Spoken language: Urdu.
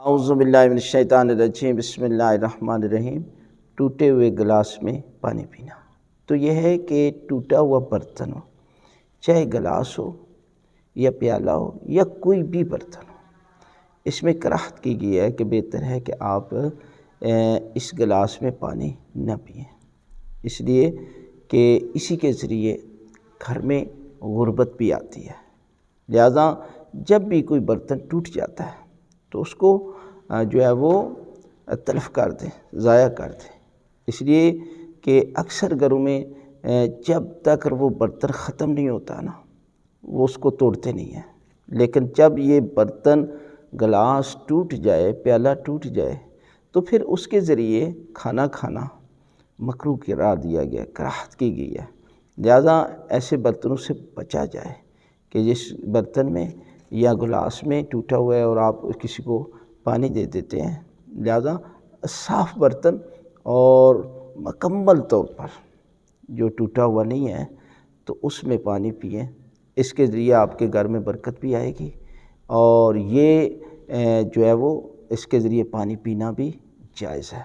اعوذ باللہ من الشیطان الرجیم، بسم اللہ الرحمن الرحیم۔ ٹوٹے ہوئے گلاس میں پانی پینا تو یہ ہے کہ ٹوٹا ہوا برتن ہو، چاہے گلاس ہو یا پیالہ ہو یا کوئی بھی برتن ہو، اس میں کراہت کی گئی ہے کہ بہتر ہے کہ آپ اس گلاس میں پانی نہ پئیں، اس لیے کہ اسی کے ذریعے گھر میں غربت بھی آتی ہے۔ لہٰذا جب بھی کوئی برتن ٹوٹ جاتا ہے تو اس کو جو ہے وہ تلف کر دیں، ضائع کر دیں، اس لیے کہ اکثر گھروں میں جب تک وہ برتن ختم نہیں ہوتا نا وہ اس کو توڑتے نہیں ہیں، لیکن جب یہ برتن گلاس ٹوٹ جائے، پیالہ ٹوٹ جائے تو پھر اس کے ذریعے کھانا کھانا مکروہ قرار دیا گیا، کراہت کی گئی ہے۔ لہٰذا ایسے برتنوں سے بچا جائے کہ جس برتن میں یا گلاس میں ٹوٹا ہوا ہے اور آپ کسی کو پانی دے دیتے ہیں، لہٰذا صاف برتن اور مکمل طور پر جو ٹوٹا ہوا نہیں ہے تو اس میں پانی پئیں، اس کے ذریعے آپ کے گھر میں برکت بھی آئے گی اور یہ جو ہے وہ اس کے ذریعے پانی پینا بھی جائز ہے۔